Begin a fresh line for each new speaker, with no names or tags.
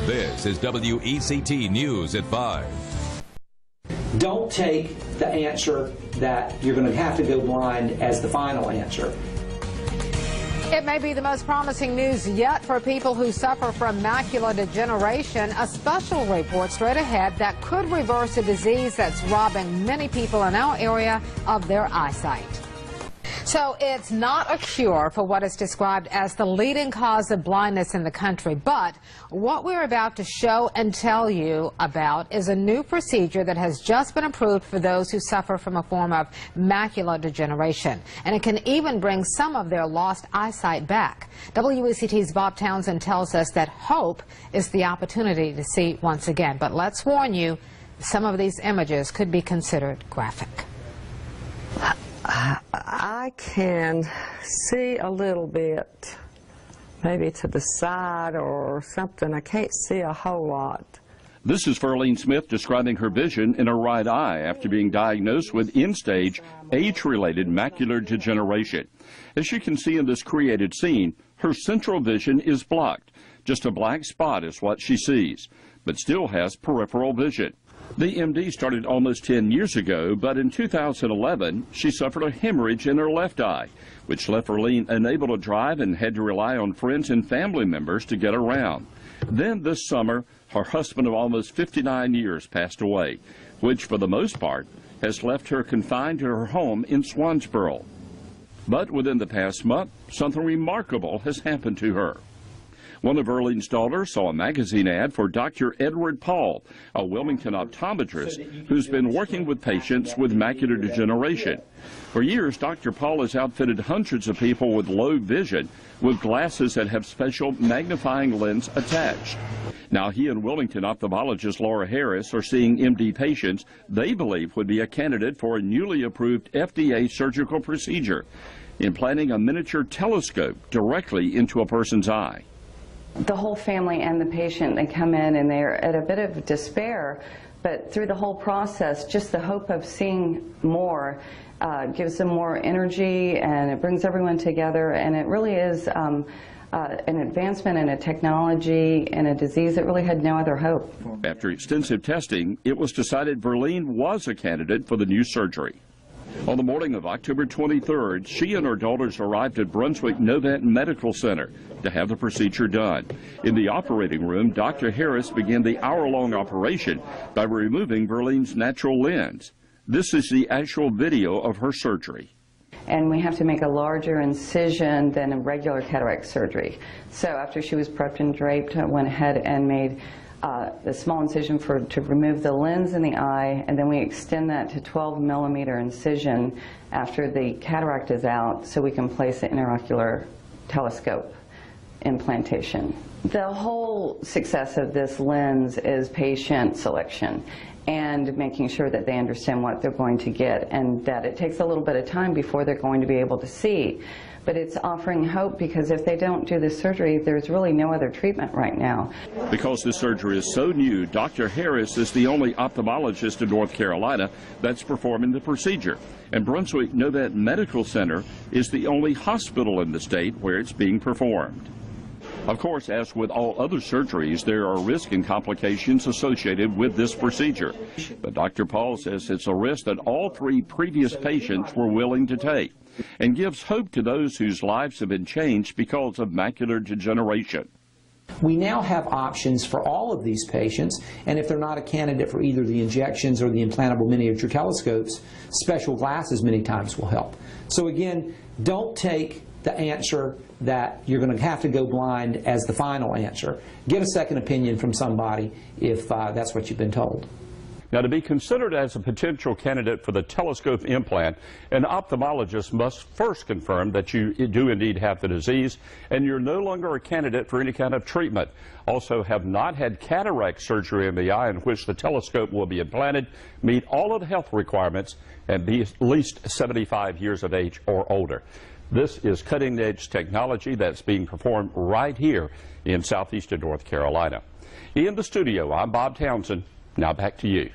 This is WECT News at 5.
Don't take the answer that you're going to have to go blind as the final answer.
It may be the most promising news yet for people who suffer from macular degeneration. A special report straight ahead that could reverse a disease that's robbing many people in our area of their eyesight. So it's not a cure for what is described as the leading cause of blindness in the country, but what we're about to show and tell you about is a new procedure that has just been approved for those who suffer from a form of macular degeneration, and it can even bring some of their lost eyesight back. WECT's Bob Townsend tells us that hope is the opportunity to see once again, but let's warn you, some of these images could be considered graphic.
I can see a little bit, maybe to the side or something. I can't see a whole lot.
This is Verlene Smith describing her vision in her right eye after being diagnosed with end-stage, age-related macular degeneration. As you can see in this created scene, her central vision is blocked. Just a black spot is what she sees, but still has peripheral vision. The MD started almost 10 years ago, but in 2011, she suffered a hemorrhage in her left eye, which left Verlene unable to drive and had to rely on friends and family members to get around. Then this summer, her husband of almost 59 years passed away, which for the most part has left her confined to her home in Swansboro. But within the past month, something remarkable has happened to her. One of Verlene's daughters saw a magazine ad for Dr. Edward Paul, a Wilmington optometrist who's been working with patients with macular degeneration. For years, Dr. Paul has outfitted hundreds of people with low vision with glasses that have special magnifying lens attached. Now he and Wilmington ophthalmologist Laura Harris are seeing MD patients they believe would be a candidate for a newly approved FDA surgical procedure, implanting a miniature telescope directly into a person's eye.
The whole family and the patient, they come in and they're at a bit of despair, but through the whole process, just the hope of seeing more gives them more energy, and it brings everyone together, and it really is an advancement in a technology and a disease that really had no other hope.
After extensive testing, it was decided Verlene was a candidate for the new surgery. On the morning of October 23rd, she and her daughters arrived at Brunswick Novant Medical Center to have the procedure done. In the operating room, Dr. Harris began the hour-long operation by removing Verlene's natural lens. This is the actual video of her surgery.
And we have to make a larger incision than a regular cataract surgery. So after she was prepped and draped, I went ahead and made a small incision to remove the lens in the eye, and then we extend that to 12-millimeter incision after the cataract is out so we can place the intraocular telescope implantation. The whole success of this lens is patient selection and making sure that they understand what they're going to get, and that it takes a little bit of time before they're going to be able to see. But it's offering hope, because if they don't do this surgery, there's really no other treatment right now.
Because this surgery is so new, Dr. Harris is the only ophthalmologist in North Carolina that's performing the procedure. And Brunswick Novant Medical Center is the only hospital in the state where it's being performed. Of course, as with all other surgeries, there are risks and complications associated with this procedure. But Dr. Paul says it's a risk that all three previous patients were willing to take, and gives hope to those whose lives have been changed because of macular degeneration.
We now have options for all of these patients, and if they're not a candidate for either the injections or the implantable miniature telescopes, special glasses many times will help. So again, don't take the answer that you're going to have to go blind as the final answer. Get a second opinion from somebody if that's what you've been told.
Now, to be considered as a potential candidate for the telescope implant, an ophthalmologist must first confirm that you do indeed have the disease and you're no longer a candidate for any kind of treatment. Also, have not had cataract surgery in the eye in which the telescope will be implanted, meet all of the health requirements, and be at least 75 years of age or older. This is cutting-edge technology that's being performed right here in southeastern North Carolina. In the studio, I'm Bob Townsend. Now back to you.